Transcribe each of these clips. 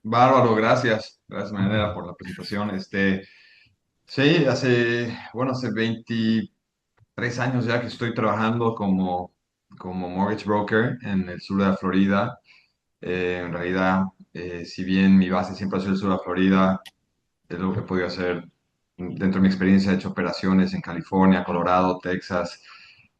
Bárbaro, gracias. Gracias, Manuela, por la presentación. Sí, hace 23 años ya que estoy trabajando como mortgage broker en el sur de la Florida. En realidad, si bien mi base siempre ha sido el sur de la Florida, es lo que he podido hacer dentro de mi experiencia. He hecho operaciones en California, Colorado, Texas,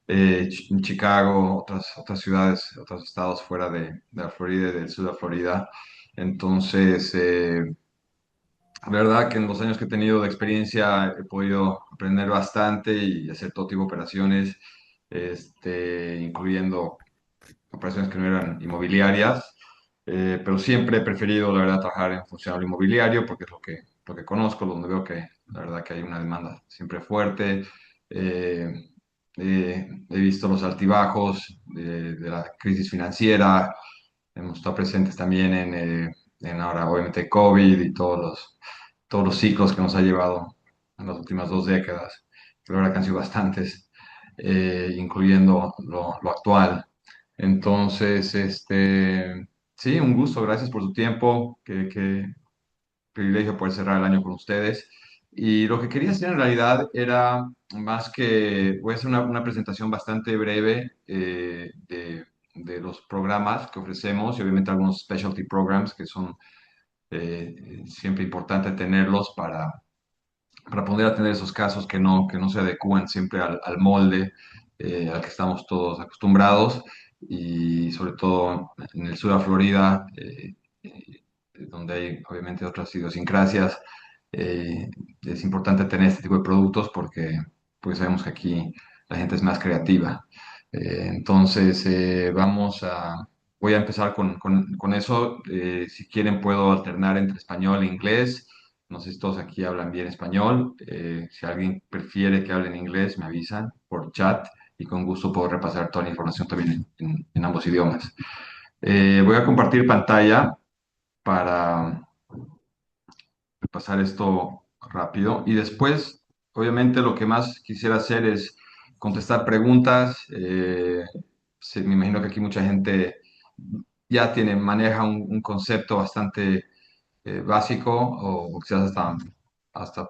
en Chicago, otras ciudades, otros estados fuera de la Florida y del sur de la Florida. Entonces, la verdad que en los años que he tenido de experiencia he podido aprender bastante y hacer todo tipo de operaciones, incluyendo operaciones que no eran inmobiliarias, pero siempre he preferido, la verdad, trabajar en funcional inmobiliario porque es lo que conozco, donde veo que la verdad que hay una demanda siempre fuerte. Eh, He visto los altibajos de la crisis financiera, hemos estado presentes también en ahora, obviamente, COVID y todos los ciclos que nos ha llevado en las últimas 2 décadas, que la verdad que han sido bastantes, incluyendo lo actual. Entonces, sí, un gusto, gracias por su tiempo, qué privilegio poder cerrar el año con ustedes. Y lo que quería hacer en realidad era más que, voy a hacer una presentación bastante breve de los programas que ofrecemos y obviamente algunos specialty programs que son siempre importante tenerlos para poder atender esos casos que no se adecúan siempre al molde al que estamos todos acostumbrados y sobre todo en el sur de la Florida, donde hay obviamente otras idiosincrasias. Es importante tener este tipo de productos porque pues sabemos que aquí la gente es más creativa. Entonces, voy a empezar con eso. Si quieren, puedo alternar entre español e inglés. No sé si todos aquí hablan bien español. Si alguien prefiere que hable en inglés, me avisan por chat y con gusto puedo repasar toda la información también en ambos idiomas. Voy a compartir pantalla para pasar esto rápido y después, obviamente, lo que más quisiera hacer es contestar preguntas. Me imagino que aquí mucha gente ya maneja un concepto bastante básico o quizás hasta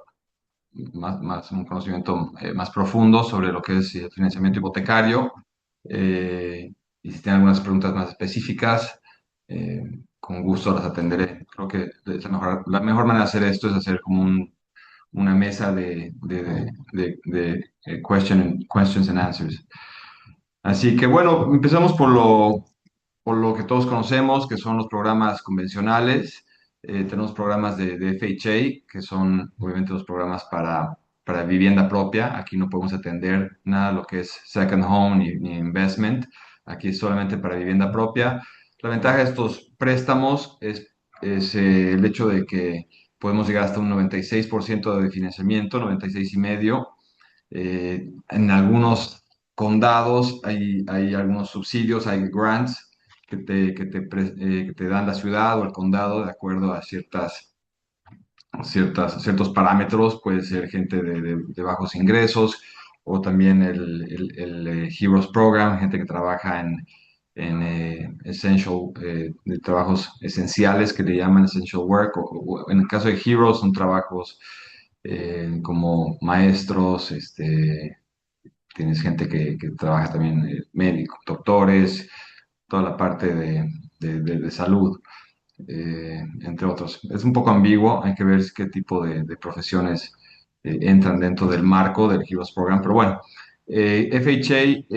más un conocimiento más profundo sobre lo que es el financiamiento hipotecario. Eh, y si tienen algunas preguntas más específicas, eh, con gusto las atenderé. Creo que la mejor manera de hacer esto es hacer como una mesa de questions and answers. Así que bueno, empezamos por lo que todos conocemos, que son los programas convencionales. Tenemos programas de FHA, que son obviamente los programas para vivienda propia. Aquí no podemos atender nada de lo que es second home ni investment. Aquí es solamente para vivienda propia. La ventaja de estos préstamos es el hecho de que podemos llegar hasta un 96% de financiamiento, 96,5%. En algunos condados hay algunos subsidios, hay grants que te dan la ciudad o el condado de acuerdo a ciertos parámetros. Puede ser gente de bajos ingresos o también el Heroes Program, gente que trabaja de trabajos esenciales que le llaman essential work. O en el caso de Heroes son trabajos como maestros. Tienes gente que trabaja también, médicos, doctores, toda la parte de salud, entre otros. Es un poco ambiguo, hay que ver qué tipo de profesiones entran dentro del marco del Heroes Program, pero bueno, FHA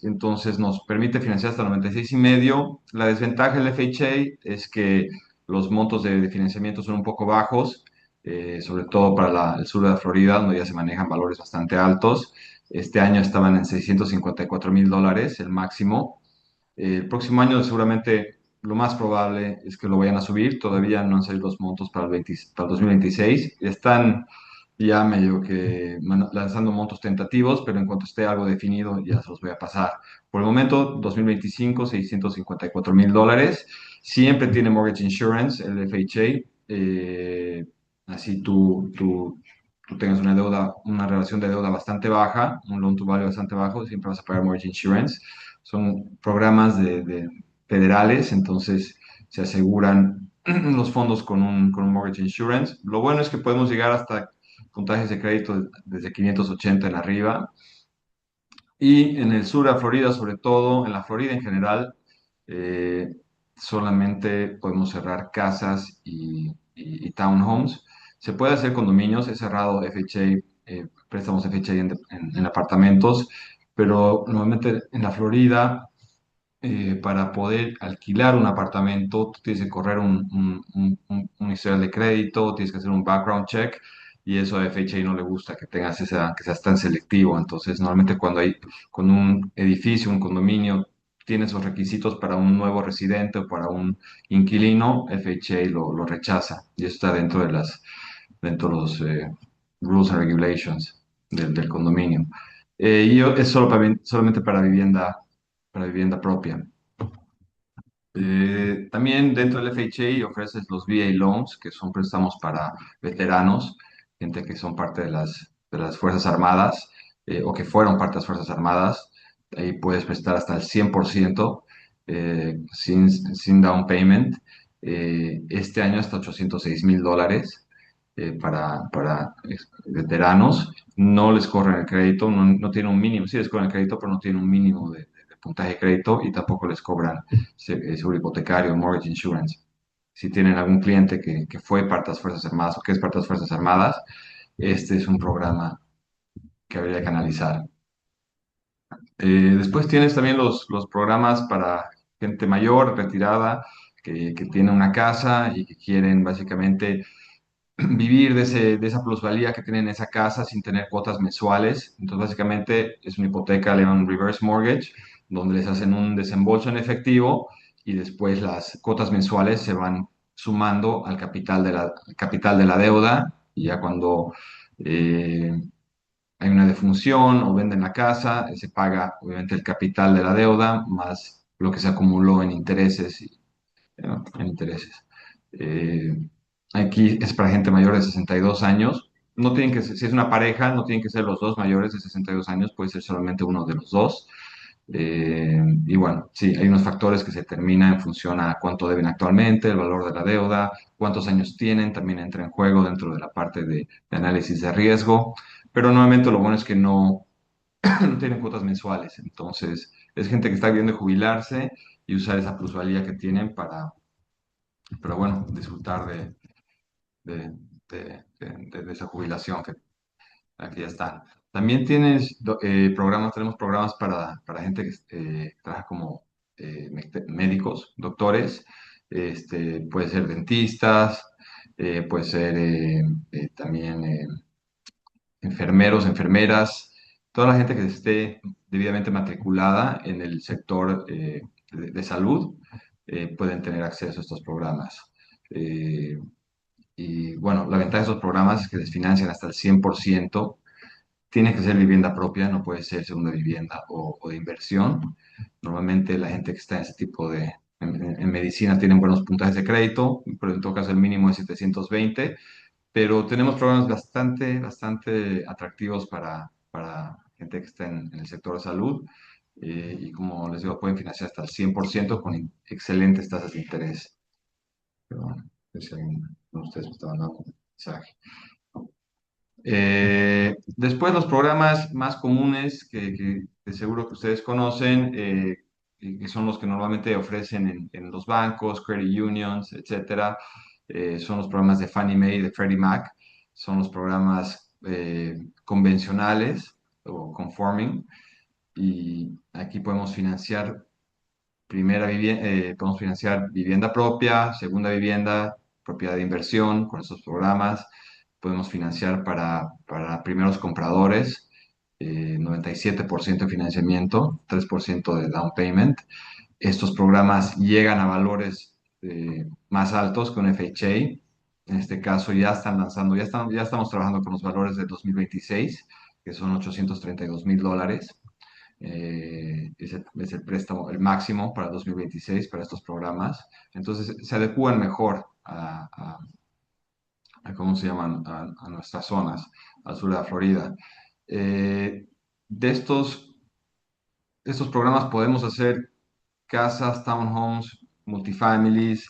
entonces nos permite financiar hasta el 96,5. La desventaja del FHA es que los montos de financiamiento son un poco bajos, sobre todo para el sur de la Florida, donde ya se manejan valores bastante altos. Este año estaban en $654,000 el máximo. El próximo año seguramente lo más probable es que lo vayan a subir. Todavía no han salido los montos para el 2026. Están ya medio que lanzando montos tentativos, pero en cuanto esté algo definido ya se los voy a pasar. Por el momento, 2025, $654,000. Siempre tiene mortgage insurance, el FHA. Así tú tengas una deuda, una relación de deuda bastante baja, un loan to value bastante bajo, siempre vas a pagar mortgage insurance. Son programas de federales, entonces se aseguran. los fondos con un mortgage insurance. Lo bueno es que podemos llegar hasta puntajes de crédito desde 580 en arriba. Y en el sur de Florida, sobre todo, en la Florida en general, eh, solamente podemos cerrar casas y townhomes. Se puede hacer condominios, he cerrado FHA, préstamos FHA en apartamentos, pero normalmente en la Florida para poder alquilar un apartamento, tú tienes que correr un historial de crédito, tienes que hacer un background check, y eso a FHA no le gusta que tengas que seas tan selectivo. Entonces, normalmente cuando un edificio, un condominio, tiene esos requisitos para un nuevo residente o para un inquilino, FHA lo rechaza. Y eso está dentro de los rules and regulations del condominio. Es solo solamente para vivienda propia. También dentro del FHA ofreces los VA loans, que son préstamos para veteranos, gente que son parte de las Fuerzas Armadas, o que fueron parte de las Fuerzas Armadas. Ahí puedes prestar hasta el 100% sin down payment. Este año hasta $806,000 para veteranos. No les corren el crédito, no tienen un mínimo, sí les corren el crédito, pero no tienen un mínimo de puntaje de crédito, y tampoco les cobran seguro hipotecario, mortgage insurance. Si tienen algún cliente que fue parte de las Fuerzas Armadas o que es parte de las Fuerzas Armadas, este es un programa que habría que analizar. Después tienes también los programas para gente mayor, retirada, que tiene una casa y que quieren básicamente vivir de esa plusvalía que tienen en esa casa sin tener cuotas mensuales. Entonces, básicamente es una hipoteca, le llaman un reverse mortgage, donde les hacen un desembolso en efectivo y después las cuotas mensuales se van sumando al capital de la deuda, y ya cuando eh, hay una defunción o venden la casa, se paga obviamente el capital de la deuda más lo que se acumuló en intereses, en intereses. Eh, Aquí es para gente mayor de 62 años. No tienen que ser, si es una pareja, no tienen que ser los dos mayores de 62 años, puede ser solamente uno de los dos. Y bueno, sí, hay unos factores que se determinan en función a cuánto deben actualmente, el valor de la deuda, cuántos años tienen, también entra en juego dentro de la parte de análisis de riesgo. Pero normalmente lo bueno es que no, no tienen cuotas mensuales. Entonces, es gente que está viendo jubilarse y usar esa plusvalía que tienen pero bueno, disfrutar de, de esa jubilación que aquí ya está. También tenemos programas para gente que trabaja como médicos, doctores, puede ser dentistas, puede ser también enfermeros, enfermeras, toda la gente que esté debidamente matriculada en el sector de salud, pueden tener acceso a estos programas. Eh, y bueno, la ventaja de esos programas es que les financian hasta el 100%. Tiene que ser vivienda propia, no puede ser segunda vivienda o de inversión. Normalmente la gente que está en ese tipo en medicina tienen buenos puntajes de crédito, pero en todo caso el mínimo es 720. Pero tenemos programas bastante, bastante atractivos para gente que está en el sector de salud. Y como les digo, pueden financiar hasta el 100% con excelentes tasas de interés. Pero bueno, no sé si alguien de ustedes me está mandando un mensaje. Después los programas más comunes que de seguro que ustedes conocen, y que son los que normalmente ofrecen en los bancos, credit unions, etcétera, son los programas de Fannie Mae y de Freddie Mac. Son los programas convencionales o conforming, y aquí podemos financiar vivienda propia, segunda vivienda, propiedad de inversión con estos programas. Podemos financiar para primeros compradores, 97% de financiamiento, 3% de down payment. Estos programas llegan a valores más altos que un FHA. En este caso ya están lanzando, ya estamos trabajando con los valores de 2026, que son $832,000. Es el préstamo, el máximo para 2026 para estos programas. Entonces se adecúan mejor ¿cómo se llaman? A nuestras zonas, al sur de la Florida. Eh, de estos programas podemos hacer casas, townhomes, multifamilies.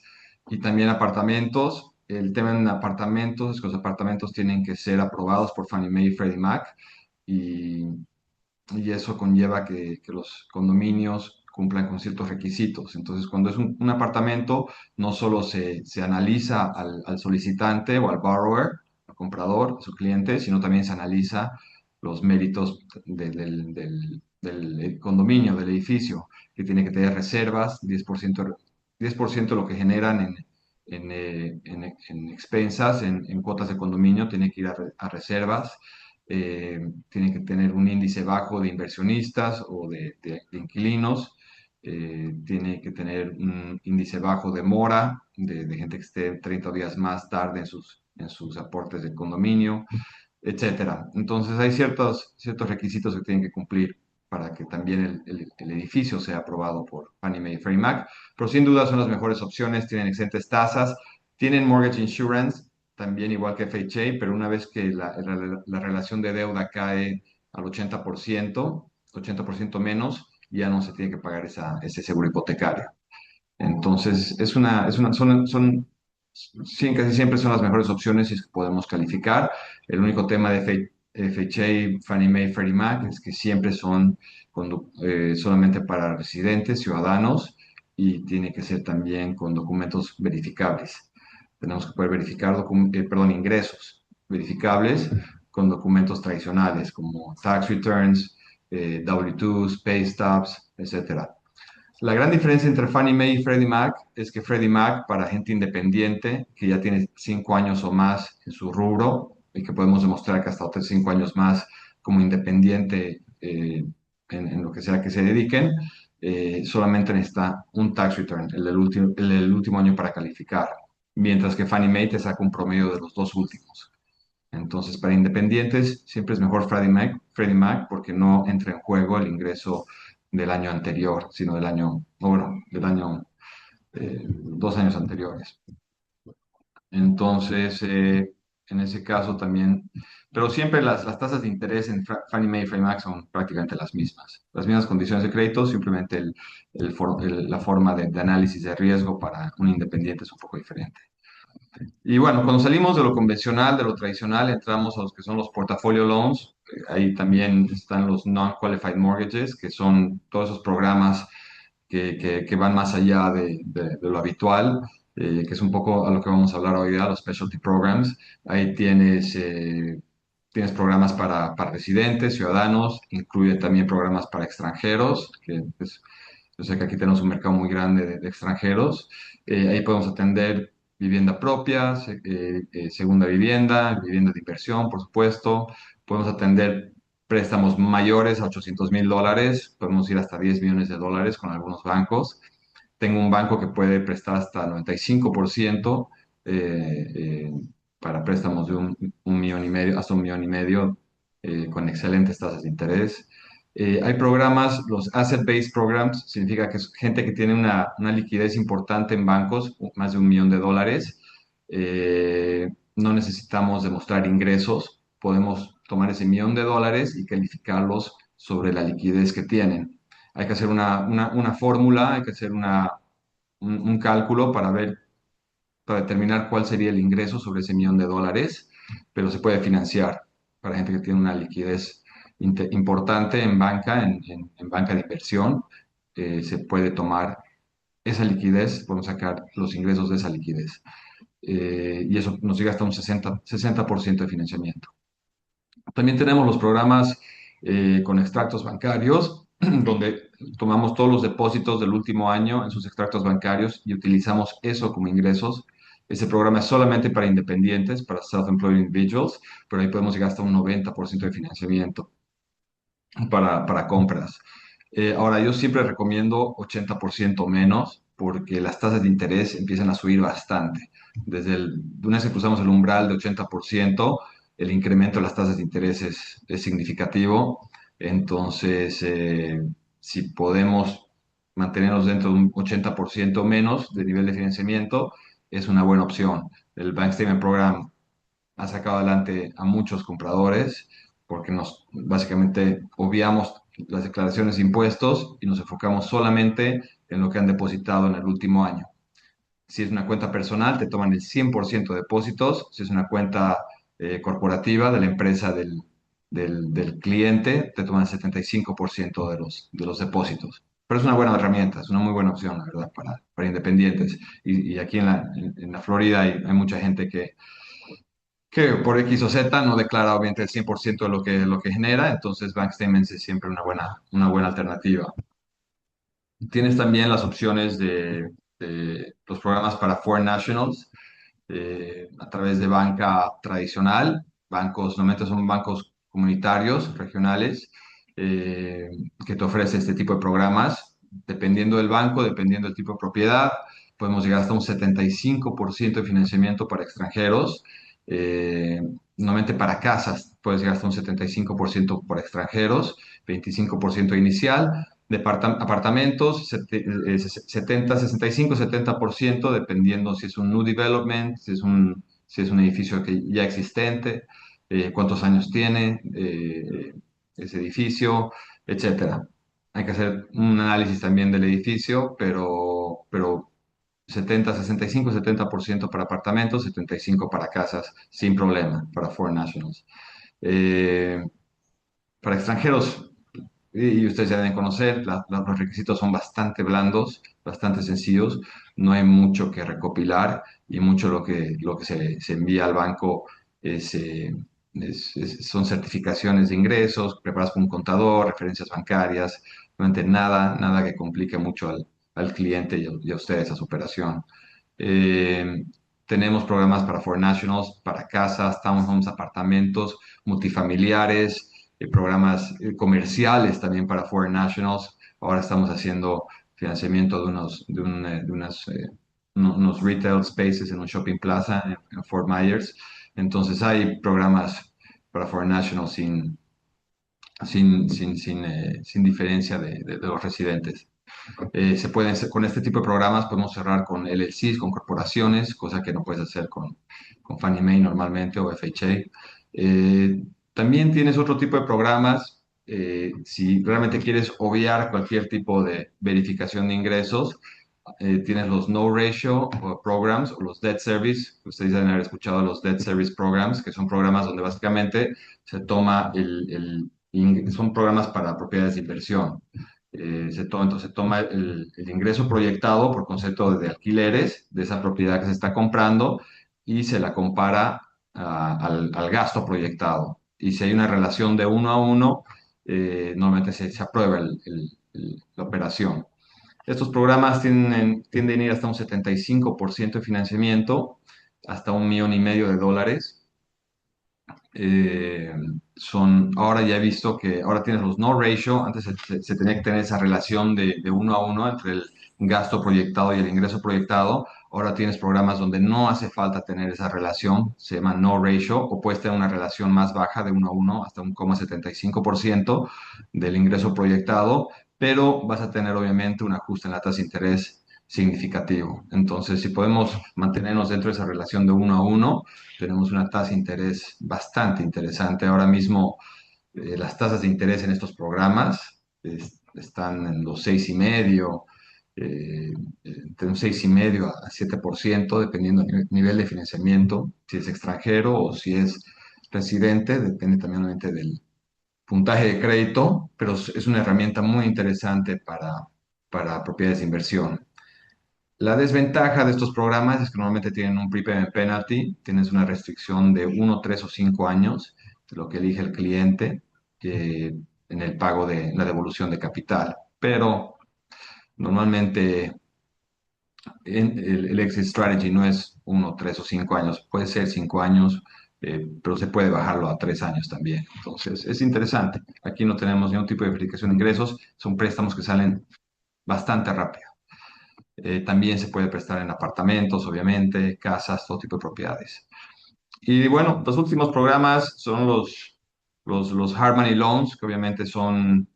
y también apartamentos. El tema en apartamentos es que los apartamentos tienen que ser aprobados por Fannie Mae y Freddie Mac y, y eso conlleva que los condominios cumplan con ciertos requisitos. Entonces, cuando es un apartamento, no solo se analiza al solicitante o al borrower, al comprador, a su cliente, sino también se analiza los méritos del condominio, del edificio, que tiene que tener reservas, 10% de lo que generan en expensas, en cuotas de condominio, tiene que ir a reservas. Tiene que tener un índice bajo de inversionistas o de inquilinos. Tiene que tener un índice bajo de mora, de gente que esté 30 días más tarde en sus aportes de condominio, etcétera. Entonces hay ciertos requisitos que tienen que cumplir para que también el edificio sea aprobado por Fannie Mae y Freddie Mac, pero sin duda son las mejores opciones, tienen excelentes tasas, tienen mortgage insurance, también igual que FHA, pero una vez que la relación de deuda cae al 80% menos, ya no se tiene que pagar ese seguro hipotecario. Entonces, sí, casi siempre son las mejores opciones si es que podemos calificar. El único tema de FHA, Fannie Mae, Freddie Mac es que siempre son solamente para residentes, ciudadanos, y tiene que ser también con documentos verificables. Tenemos que poder verificar, ingresos verificables con documentos tradicionales como tax returns, W-2s, pay stubs, etcétera. La gran diferencia entre Fannie Mae y Freddie Mac es que Freddie Mac, para gente independiente, que ya tiene 5 años o más en su rubro y que podemos demostrar que hasta otros 5 años más como independiente en lo que sea que se dediquen, solamente necesita un tax return, el del último año para calificar, mientras que Fannie Mae te saca un promedio de los dos últimos. Entonces, para independientes siempre es mejor Freddie Mac porque no entra en juego el ingreso del año anterior, sino del año, o bueno, del año, 2 años anteriores. Entonces, en ese caso también, pero siempre las tasas de interés en Fannie Mae y Freddie Mac son prácticamente las mismas condiciones de crédito, simplemente la forma de análisis de riesgo para un independiente es un poco diferente. Y bueno, cuando salimos de lo convencional, de lo tradicional, entramos a los que son los portfolio loans. Ahí también están los non-qualified mortgages, que son todos esos programas que van más allá de lo habitual, que es un poco a lo que vamos a hablar hoy día, los specialty programs. Ahí tienes programas para residentes, ciudadanos, incluye también programas para extranjeros, que pues, yo sé que aquí tenemos un mercado muy grande de extranjeros. Ahí podemos atender vivienda propia, segunda vivienda, vivienda de inversión, por supuesto. Podemos atender préstamos mayores a $800,000. Podemos ir hasta $10 millones con algunos bancos. Tengo un banco que puede prestar hasta 95% eh, eh, para préstamos de un millón y medio, hasta 1,5 millones, con excelentes tasas de interés. Hay programas, los asset-based programs, significa que es gente que tiene una liquidez importante en bancos, más de $1 millón. No necesitamos demostrar ingresos, podemos tomar ese $1 millón y calificarlos sobre la liquidez que tienen. Hay que hacer una fórmula, hay que hacer un cálculo para determinar cuál sería el ingreso sobre ese $1 millón, pero se puede financiar para gente que tiene una liquidez importante en banca, en banca de inversión. Se puede tomar esa liquidez, podemos sacar los ingresos de esa liquidez. Y eso nos llega hasta un 60% de financiamiento. También tenemos los programas con extractos bancarios, donde tomamos todos los depósitos del último año en sus extractos bancarios y utilizamos eso como ingresos. Ese programa es solamente para independientes, para self-employed individuals, pero ahí podemos llegar hasta un 90% de financiamiento para compras. Ahora, yo siempre recomiendo 80% menos porque las tasas de interés empiezan a subir bastante. Una vez que cruzamos el umbral de 80%, el incremento de las tasas de interés es significativo. Entonces, si podemos mantenernos dentro de un 80% menos de nivel de financiamiento, es una buena opción. El Bank Statement Program ha sacado adelante a muchos compradores porque nos básicamente obviamos las declaraciones de impuestos y nos enfocamos solamente en lo que han depositado en el último año. Si es una cuenta personal, te toman el 100% de depósitos. Si es una cuenta corporativa de la empresa del cliente, te toman el 75% de los depósitos. Pero es una buena herramienta, es una muy buena opción, la verdad, para independientes. Y aquí en la Florida hay mucha gente que por X o Z no declara obviamente el 100% de lo que genera, entonces Bank Statements es siempre una buena alternativa. Tienes también las opciones de los programas para Foreign Nationals a través de banca tradicional. Bancos, normalmente son bancos comunitarios, regionales, eh, que te ofrece este tipo de programas. Dependiendo del banco, dependiendo del tipo de propiedad, podemos llegar hasta un 75% de financiamiento para extranjeros. Eh, Normalmente para casas puedes llegar hasta un 75% para extranjeros, 25% inicial. Apartamentos, 70, 65, 70%, dependiendo si es un new development, si es un edificio que ya existente, cuántos años tiene ese edificio, etcétera. Hay que hacer un análisis también del edificio, pero 70, 65, 70% para apartamentos, 75% para casas, sin problema, para foreign nationals. Eh, para extranjeros, y ustedes ya deben conocer, los requisitos son bastante blandos, bastante sencillos, no hay mucho que recopilar y mucho lo que se envía al banco es, son certificaciones de ingresos, preparadas por un contador, referencias bancarias, realmente nada que complique mucho al cliente y a ustedes a su operación. Eh, Tenemos programas para foreign nationals, para casas, townhomes, apartamentos, multifamiliares, programas comerciales también para foreign nationals. Ahora estamos haciendo financiamiento de unos retail spaces en un shopping plaza en Fort Myers. Entonces hay programas para foreign nationals sin diferencia de los residentes. Con este tipo de programas podemos cerrar con LLCs, con corporaciones, cosa que no puedes hacer con Fannie Mae normalmente o FHA. También tienes otro tipo de programas. Si realmente quieres obviar cualquier tipo de verificación de ingresos, tienes los no ratio o programs o los debt service. Ustedes deben haber escuchado los debt service programs, que son programas donde básicamente se toma son programas para propiedades de inversión. Entonces se toma el ingreso proyectado por concepto de alquileres de esa propiedad que se está comprando y se la compara al gasto proyectado. Y si hay una relación de 1 a 1, normalmente se aprueba la operación. Estos programas tienden a ir hasta un 75% de financiamiento, hasta $1,500,000. eh, Ahora ya he visto que ahora tienes los no ratio, antes se tenía que tener esa relación de 1 a 1 entre el gasto proyectado y el ingreso proyectado. Ahora tienes programas donde no hace falta tener esa relación, se llama no ratio, o puedes tener una relación más baja de 1 a 1 hasta 1,75% del ingreso proyectado, pero vas a tener obviamente un ajuste en la tasa de interés significativo. Entonces, si podemos mantenernos dentro de esa relación de 1 a 1, tenemos una tasa de interés bastante interesante. Ahora mismo las tasas de interés en estos programas están en los 6,5, entre un 6,5 a 7%, dependiendo del nivel de financiamiento, si es extranjero o si es residente, depende también obviamente del puntaje de crédito, pero es una herramienta muy interesante para propiedades de inversión. La desventaja de estos programas es que normalmente tienen un prepayment penalty, tienes una restricción de 1, 3 o 5 años, de lo que elige el cliente en el pago de la devolución de capital. Pero normalmente el exit strategy no es 1, 3 o 5 años, puede ser 5 años, pero se puede bajarlo a 3 años también. Entonces es interesante. Aquí no tenemos ningún tipo de verificación de ingresos, son préstamos que salen bastante rápido. También se puede prestar en apartamentos, obviamente, casas, todo tipo de propiedades. Y bueno, los últimos programas son los hard money loans, que obviamente son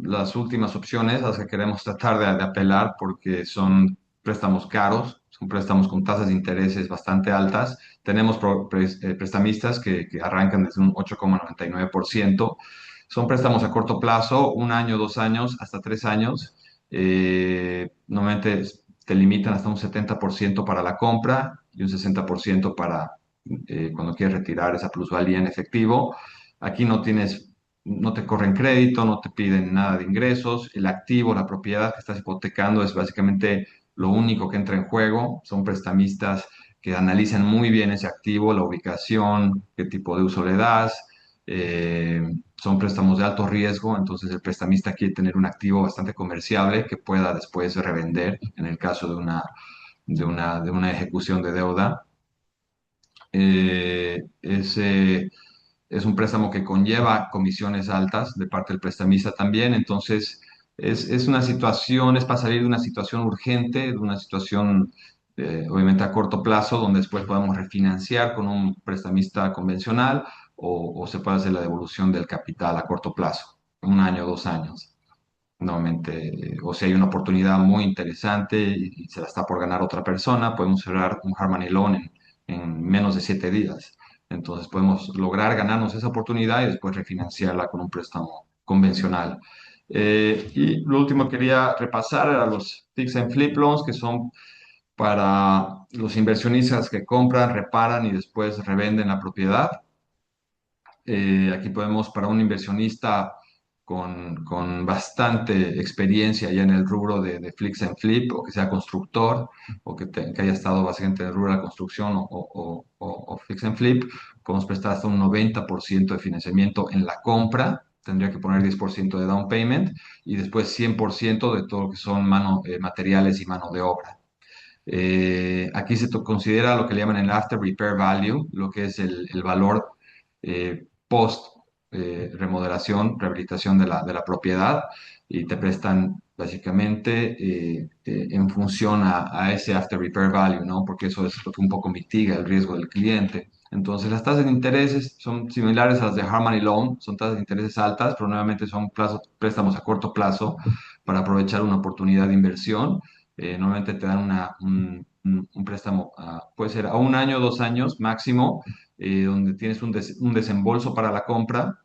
las últimas opciones a las que queremos tratar de apelar porque son préstamos caros, son préstamos con tasas de intereses bastante altas. Tenemos prestamistas que arrancan desde un 8,99%. Son préstamos a corto plazo, 1 año, 2 años, hasta 3 años. Normalmente te limitan hasta un 70% para la compra y un 60% para cuando quieres retirar esa plusvalía en efectivo. Aquí no te corren crédito, no te piden nada de ingresos. El activo, la propiedad que estás hipotecando es básicamente lo único que entra en juego. Son prestamistas que analizan muy bien ese activo, la ubicación, qué tipo de uso le das. eh, Son préstamos de alto riesgo, entonces el prestamista quiere tener un activo bastante comerciable que pueda después revender en el caso de una ejecución de deuda. Ese es un préstamo que conlleva comisiones altas de parte del prestamista también, entonces es una situación, es para salir de una situación urgente, de una situación obviamente a corto plazo, donde después podamos refinanciar con un prestamista convencional o se puede hacer la devolución del capital a corto plazo, un año, 2 años. Nuevamente, o si hay una oportunidad muy interesante y se la está por ganar otra persona, podemos cerrar un hard money loan en menos de 7 días. Entonces podemos lograr ganarnos esa oportunidad y después refinanciarla con un préstamo convencional. Y lo último que quería repasar era los fix and flip loans, que son para los inversionistas que compran, reparan y después revenden la propiedad. Aquí podemos, para un inversionista con bastante experiencia ya en el rubro de fix and flip, o que sea constructor, o que haya estado básicamente en el rubro de la construcción o fix and flip, podemos prestar hasta un 90% de financiamiento en la compra. Tendría que poner 10% de down payment y después 100% de todo lo que son materiales y mano de obra. Aquí considera lo que le llaman el after repair value, lo que es el valor post remodelación, rehabilitación de la propiedad, y te prestan básicamente en función a ese after repair value, ¿no? Porque eso es lo que un poco mitiga el riesgo del cliente. Entonces, las tasas de intereses son similares a las de Harmony Loan, son tasas de intereses altas, pero nuevamente son préstamos a corto plazo para aprovechar una oportunidad de inversión. Normalmente te dan un préstamo, puede ser a un año, 2 años máximo, donde tienes un desembolso para la compra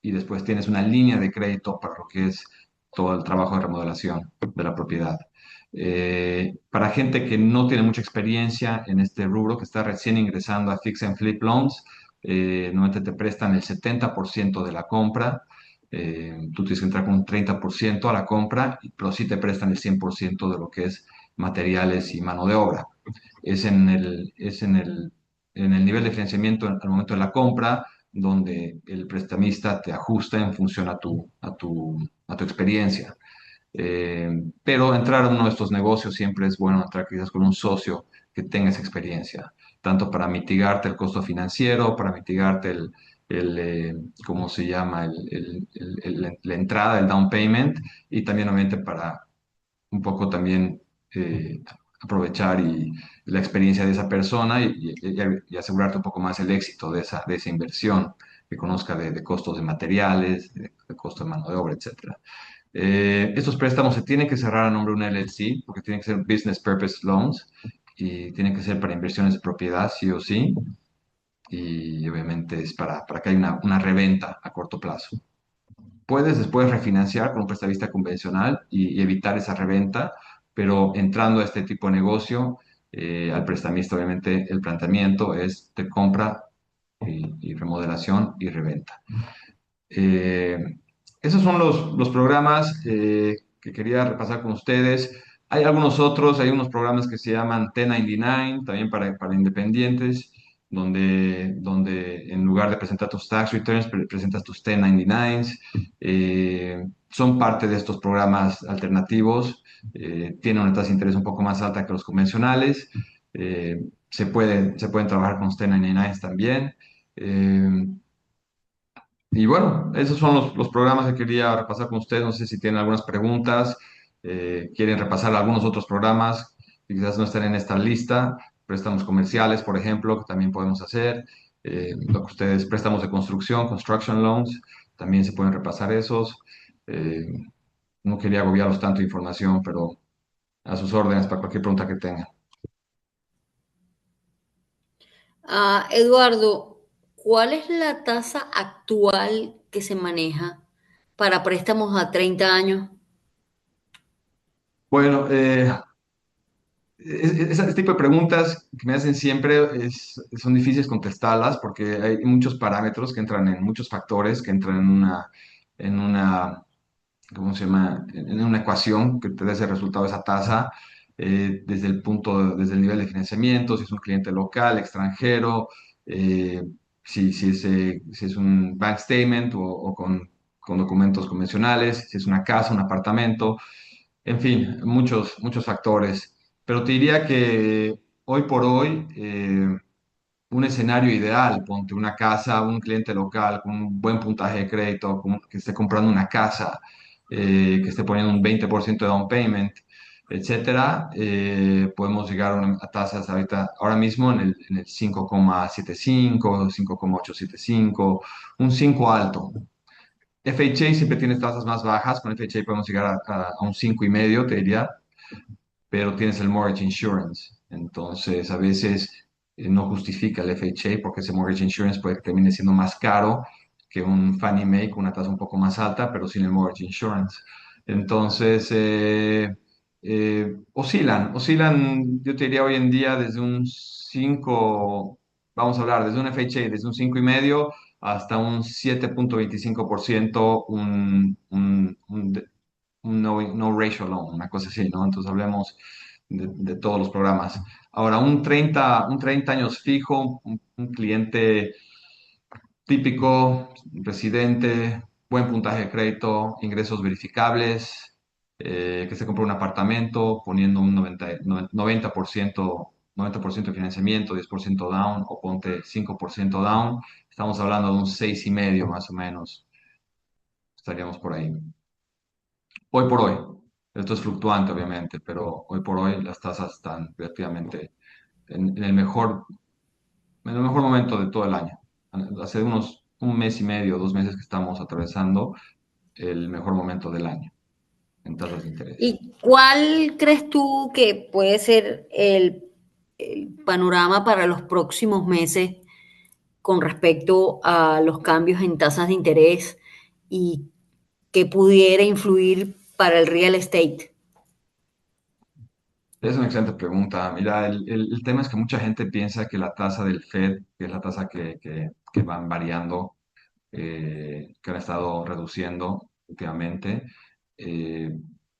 y después tienes una línea de crédito para lo que es todo el trabajo de remodelación de la propiedad. Para gente que no tiene mucha experiencia en este rubro, que está recién ingresando a Fix and Flip Loans, normalmente te prestan el 70% de la compra. Tú tienes que entrar con un 30% a la compra, pero sí te prestan el 100% de lo que es materiales y mano de obra. En el nivel de financiamiento al momento de la compra, donde el prestamista te ajusta en función a tu experiencia. Pero entrar a uno de estos negocios siempre es bueno entrar quizás con un socio que tenga esa experiencia, tanto para mitigarte el costo financiero, para mitigarte ¿cómo se llama? La entrada, el down payment, y también obviamente para un poco también eh, aprovechar la experiencia de esa persona y asegurarte un poco más el éxito de esa inversión, que conozca de costos de materiales, de costos de mano de obra, etcétera. Estos préstamos se tienen que cerrar a nombre de una LLC porque tienen que ser Business Purpose Loans y tienen que ser para inversiones de propiedad, sí o sí. Y obviamente es para que haya una reventa a corto plazo. Puedes después refinanciar con un prestamista convencional y evitar esa reventa, pero entrando a este tipo de negocio, al prestamista obviamente el planteamiento es de compra y remodelación y reventa. Eh, Esos son los programas que quería repasar con ustedes. Hay algunos otros, hay unos programas que se llaman 1099, también para independientes, donde en lugar de presentar tus tax returns, presentas tus 1099s. Son parte de estos programas alternativos. Tienen una tasa de interés un poco más alta que los convencionales. Se pueden trabajar con los 1099s también. Eh, y bueno, esos son los programas que quería repasar con ustedes. No sé si tienen algunas preguntas, quieren repasar algunos otros programas que quizás no estén en esta lista. Préstamos comerciales, por ejemplo, que también podemos hacer. Lo que ustedes, préstamos de construcción, construction loans, también se pueden repasar esos. Eh, no quería agobiarlos tanto de información, pero a sus órdenes para cualquier pregunta que tengan. Eduardo, ¿cuál es la tasa actual que se maneja para préstamos a 30 años? Bueno, Ese tipo de preguntas que me hacen siempre son difíciles contestarlas porque hay muchos parámetros que entran en muchos factores que entran en una, ¿cómo se llama? En una ecuación que te dé ese resultado, esa tasa, desde el nivel de financiamiento, si es un cliente local, extranjero, eh, si es un bank statement o con documentos convencionales, si es una casa, un apartamento, en fin, muchos factores. Pero te diría que hoy por hoy, un escenario ideal, ponte una casa, un cliente local con un buen puntaje de crédito, que esté comprando una casa, que esté poniendo un 20% de down payment, etcétera, podemos llegar a tasas ahora mismo en el 5,75, 5,875, un 5 alto. FHA siempre tiene tasas más bajas, con FHA podemos llegar a un 5,5, te diría, pero tienes el mortgage insurance. Entonces, a veces no justifica el FHA porque ese mortgage insurance puede que termine siendo más caro que un Fannie Mae con una tasa un poco más alta, pero sin el mortgage insurance. Entonces, oscilan, yo te diría hoy en día desde un 5, vamos a hablar, desde un FHA, desde un 5,5 hasta un 7,25%, un no ratio loan, una cosa así, ¿no? Entonces hablemos de todos los programas. Ahora, un 30 años fijo, un cliente típico, residente, buen puntaje de crédito, ingresos verificables, que se compra un apartamento poniendo un 90% de financiamiento, 10% down o ponte 5% down, estamos hablando de un 6,5 más o menos, estaríamos por ahí. Hoy por hoy, esto es fluctuante obviamente, pero hoy por hoy las tasas están relativamente en en el mejor momento de todo el año. Hace un mes y medio, 2 meses que estamos atravesando el mejor momento del año en tasas de interés. ¿Y cuál crees tú que puede ser el panorama para los próximos meses con respecto a los cambios en tasas de interés y que pudiera influir para el real estate? Es una excelente pregunta. Mira, el tema es que mucha gente piensa que la tasa del Fed, que es la tasa que van variando, que han estado reduciendo últimamente, eh,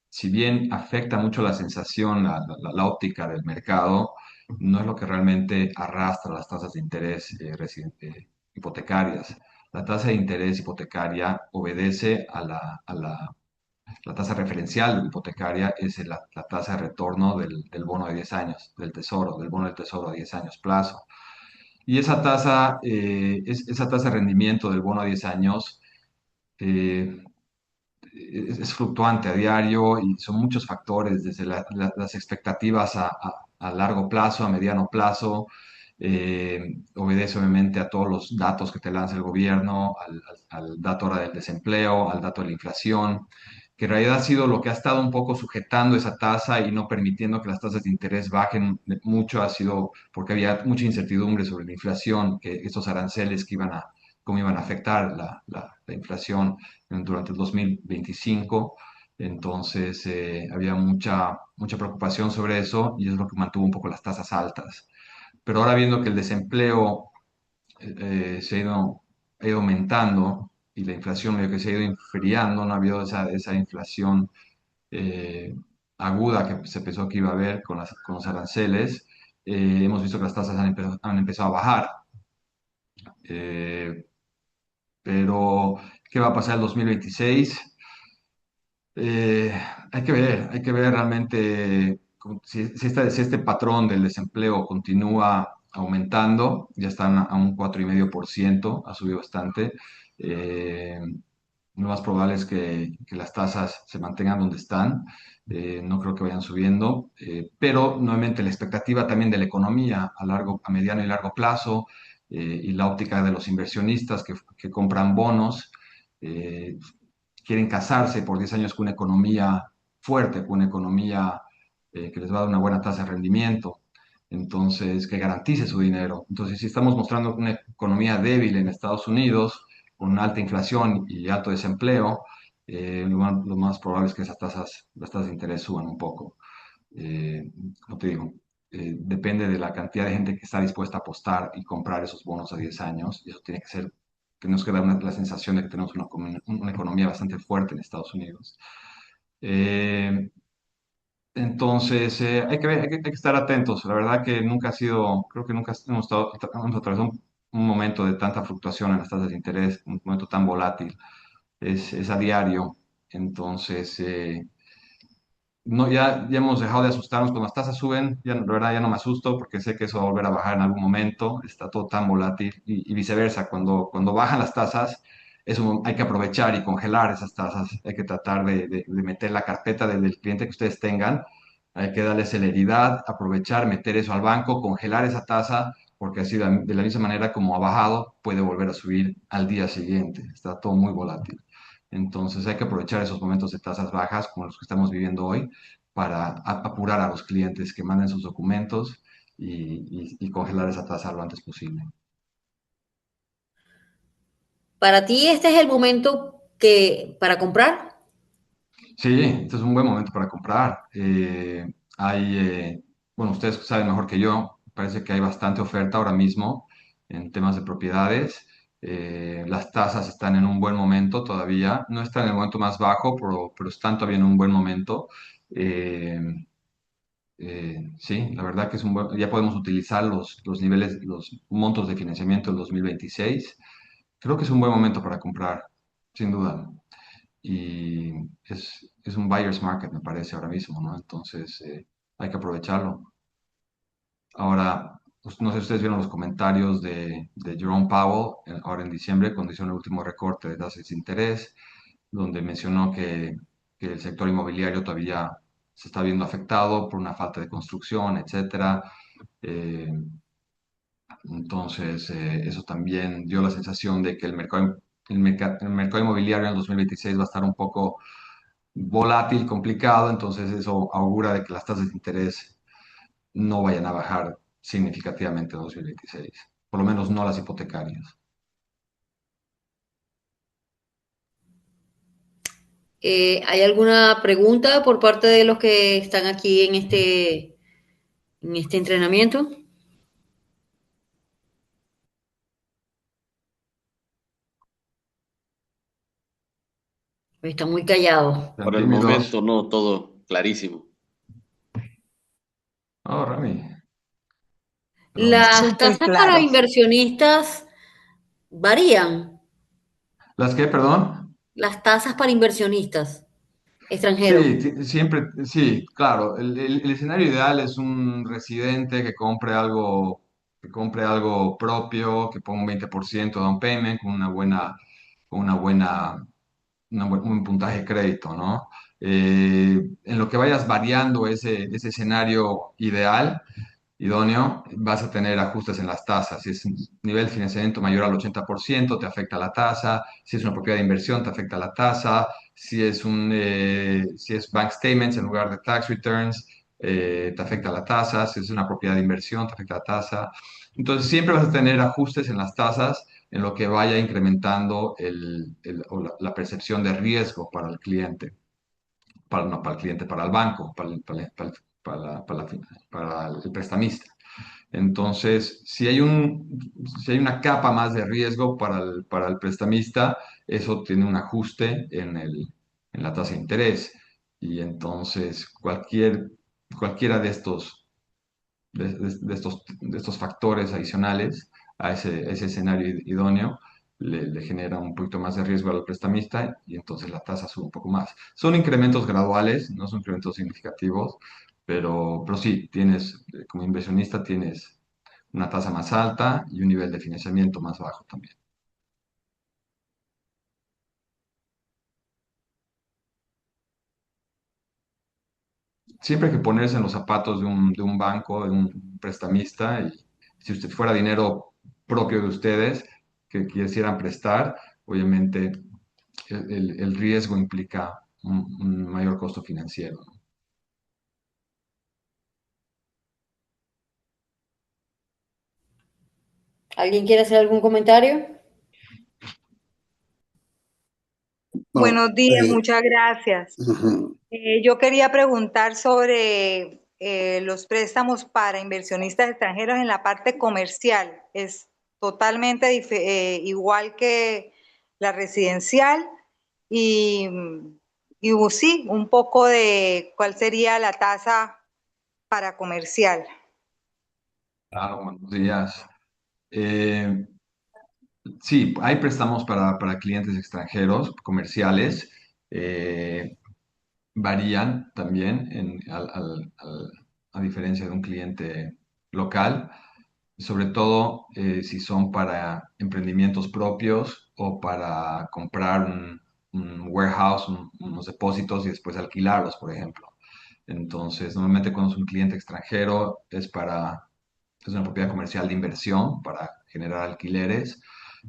si bien afecta mucho la sensación, la óptica del mercado, no es lo que realmente arrastra las tasas de interés hipotecarias. La tasa de interés hipotecaria obedece la tasa referencial hipotecaria, es la tasa de retorno del bono de 10 años, del bono del tesoro a 10 años plazo. Y esa tasa de rendimiento del bono a 10 años eh, es fluctuante a diario y son muchos factores, desde las expectativas a largo plazo, a mediano plazo. Obedece obviamente a todos los datos que te lanza el gobierno, al dato ahora del desempleo, al dato de la inflación, que en realidad ha sido lo que ha estado un poco sujetando esa tasa y no permitiendo que las tasas de interés bajen mucho, ha sido porque había mucha incertidumbre sobre la inflación, que estos aranceles cómo iban a afectar la inflación durante el 2025. Entonces, había mucha preocupación sobre eso y es lo que mantuvo un poco las tasas altas. Pero ahora viendo que el desempleo ha ido aumentando y la inflación medio que se ha ido enfriando, no ha habido esa inflación eh, aguda que se pensó que iba a haber con los aranceles, hemos visto que las tasas han empezado a bajar. Eh, pero, ¿qué va a pasar el 2026? Eh, hay que ver realmente si este patrón del desempleo continúa aumentando, ya están a un 4,5%, ha subido bastante. eh, lo más probable es que las tasas se mantengan donde están, no creo que vayan subiendo, pero nuevamente la expectativa también de la economía a mediano y largo plazo, y la óptica de los inversionistas que compran bonos. eh, Quieren casarse por 10 años con una economía fuerte, con una economía que les va a dar una buena tasa de rendimiento, entonces que garantice su dinero. Entonces, si estamos mostrando una economía débil en Estados Unidos, con alta inflación y alto desempleo, lo más probable es que las tasas de interés suban un poco. eh, como te digo, depende de la cantidad de gente que está dispuesta a apostar y comprar esos bonos a 10 años. Y eso tiene que ser, que nos queda la sensación de que tenemos una economía bastante fuerte en Estados Unidos. Eh, entonces, hay que ver, hay que estar atentos. La verdad que nunca ha sido, creo que nunca hemos atravesado un momento de tanta fluctuación en las tasas de interés, un momento tan volátil. Es a diario. Entonces, no, ya hemos dejado de asustarnos cuando las tasas suben. Ya, la verdad, ya no me asusto porque sé que eso va a volver a bajar en algún momento. Está todo tan volátil y viceversa. Cuando bajan las tasas, hay que aprovechar y congelar esas tasas. Hay que tratar de meter la carpeta del cliente que ustedes tengan. Hay que darle celeridad, aprovechar, meter eso al banco, congelar esa tasa, porque así de la misma manera como ha bajado, puede volver a subir al día siguiente. Está todo muy volátil. Entonces hay que aprovechar esos momentos de tasas bajas como los que estamos viviendo hoy para apurar a los clientes que manden sus documentos y congelar esa tasa lo antes posible. Para ti este es el momento que para comprar. Sí, este es un buen momento para comprar. Bueno, ustedes saben mejor que yo, parece que hay bastante oferta ahora mismo en temas de propiedades. Las tasas están en un buen momento todavía, no están en el momento más bajo, pero están todavía en un buen momento. Eh, sí, la verdad que ya podemos utilizar los niveles, los montos de financiamiento del 2026. Creo que es un buen momento para comprar, sin duda. Y es un buyer's market, me parece, ahora mismo, ¿no? Entonces, hay que aprovecharlo. Ahora, pues, no sé si ustedes vieron los comentarios de Jerome Powell, ahora en diciembre, cuando hizo el último recorte de tasas de interés, donde mencionó que el sector inmobiliario todavía se está viendo afectado por una falta de construcción, etcétera. Eh, entonces, eso también dio la sensación de que el mercado inmobiliario en el 2026 va a estar un poco volátil, complicado, entonces eso augura de que las tasas de interés no vayan a bajar significativamente en 2026, por lo menos no las hipotecarias. ¿Hay alguna pregunta por parte de los que están aquí en este entrenamiento? Está muy callado. Por Están el tímidos. momento no, todo clarísimo. Oh, Rami, pero Las Súper tasas para claro. inversionistas varían. ¿las qué, perdón? Las tasas para inversionistas extranjeros. Sí, siempre, sí, claro. El escenario ideal es un residente que compre algo propio, que ponga un 20% de down payment con una buena un puntaje de crédito, ¿no? En lo que vayas variando ese escenario ideal, idóneo, vas a tener ajustes en las tasas. Si es un nivel de financiamiento mayor al 80%, te afecta la tasa. Si es una propiedad de inversión, te afecta la tasa. Si es bank statements en lugar de tax returns, te afecta la tasa. Si es una propiedad de inversión, te afecta la tasa. Entonces, siempre vas a tener ajustes en las tasas en lo que vaya incrementando o la percepción de riesgo para el cliente, no para el cliente, para el banco, para el prestamista. Entonces, si hay una capa más de riesgo para el prestamista, eso tiene un ajuste en la tasa de interés. Y entonces, cualquiera de estos factores adicionales a ese escenario idóneo le genera un poquito más de riesgo al prestamista y entonces la tasa sube un poco más. Son incrementos graduales, no son incrementos significativos, pero sí, como inversionista tienes una tasa más alta y un nivel de financiamiento más bajo también. Siempre hay que ponerse en los zapatos de un banco, de un prestamista, y si usted fuera dinero propio de ustedes que quisieran prestar, obviamente el riesgo implica un mayor costo financiero, ¿no? ¿Alguien quiere hacer algún comentario? Buenos días, Eh, muchas gracias. ujú. Yo quería preguntar sobre los préstamos para inversionistas extranjeros en la parte comercial. Es totalmente igual que la residencial y, sí, un poco de cuál sería la tasa para comercial. Claro, buenos días. Eh, sí, hay préstamos para clientes extranjeros, comerciales. eh, Varían también a diferencia de un cliente local, sobre todo si son para emprendimientos propios o para comprar un warehouse, unos depósitos y después alquilarlos, por ejemplo. Entonces, normalmente cuando es un cliente extranjero es una propiedad comercial de inversión para generar alquileres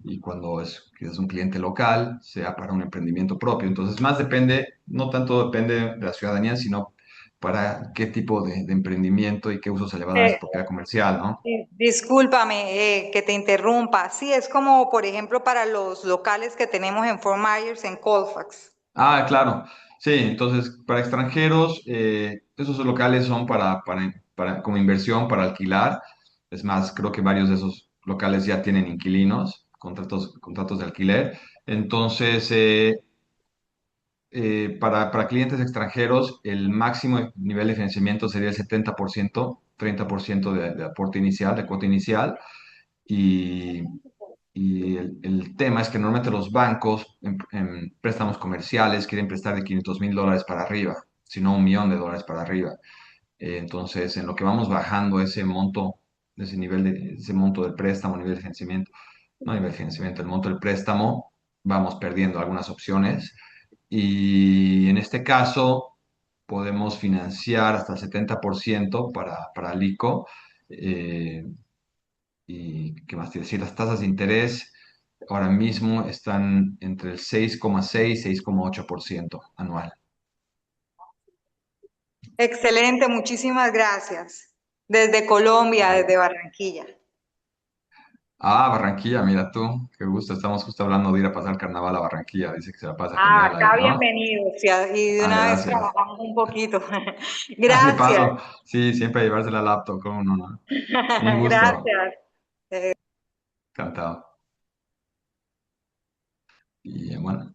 y cuando es un cliente local, sea para un emprendimiento propio. Entonces, más depende, no tanto depende de la ciudadanía, sino para qué tipo de emprendimiento y qué uso se le va a dar a esa Eh, propiedad comercial, ¿no? Discúlpame que te interrumpa. Sí, es como, por ejemplo, para los locales que tenemos en Fort Myers, en Colfax. Ah, claro. Sí, entonces para extranjeros, esos locales son como inversión para alquilar. Es más, creo que varios de esos locales ya tienen inquilinos, contratos de alquiler. Entonces, para clientes extranjeros, el máximo nivel de financiamiento sería el 70%, 30% de aporte inicial, de cuota inicial. Y, y el tema es que normalmente los bancos en préstamos comerciales quieren prestar de $500,000 para arriba, si no $1,000,000 para arriba. Entonces, en lo que vamos bajando ese monto, ese monto del préstamo, nivel de financiamiento, no nivel de financiamiento, el monto del préstamo, vamos perdiendo algunas opciones. Y en este caso, podemos financiar hasta el 70% para LICO. ¿Y qué más te decir? Las tasas de interés ahora mismo están entre el 6,6 y 6,8% anual. Excelente, muchísimas gracias. Desde Colombia, desde Barranquilla. Ah, Barranquilla, mira tú, qué gusto. Estamos justo hablando de ir a pasar carnaval a Barranquilla. Dice que se la pasa Ah, genial ahí, acá ¿no? bienvenido. Sí, y de Ah, una vez gracias. trabajamos un poquito. Ah, de Gracias. paso, sí, siempre llevarse la laptop, ¿cómo no, no? Un gusto. Gracias. Encantado. Y bueno.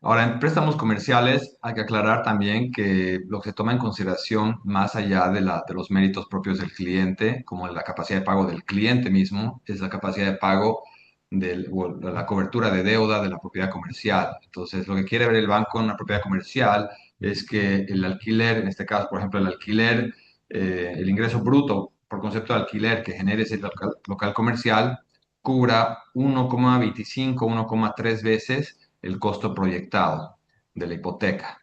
Ahora, en préstamos comerciales hay que aclarar también que lo que se toma en consideración más allá de los méritos propios del cliente, como la capacidad de pago del cliente mismo, es la capacidad de pago o la cobertura de deuda de la propiedad comercial. Entonces, lo que quiere ver el banco en una propiedad comercial es que el alquiler, en este caso, por ejemplo, el alquiler, el ingreso bruto por concepto de alquiler que genere ese local comercial, cubra 1,25, 1,3 veces el costo proyectado de la hipoteca.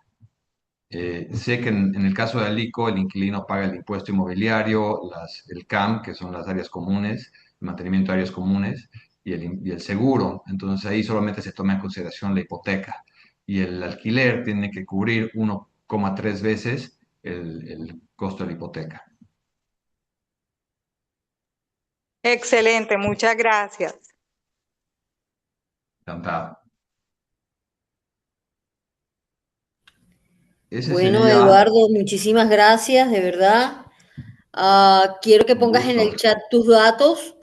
Sé que en el caso de Alico, el inquilino paga el impuesto inmobiliario, el CAM, que son las áreas comunes, el mantenimiento de áreas comunes, y el seguro. Entonces ahí solamente se toma en consideración la hipoteca. Y el alquiler tiene que cubrir 1,3 veces el costo de la hipoteca. Excelente, muchas gracias. Encantado. Ese Bueno, sería Eduardo, muchísimas gracias, de verdad. Quiero que un pongas en el gusto. chat tus datos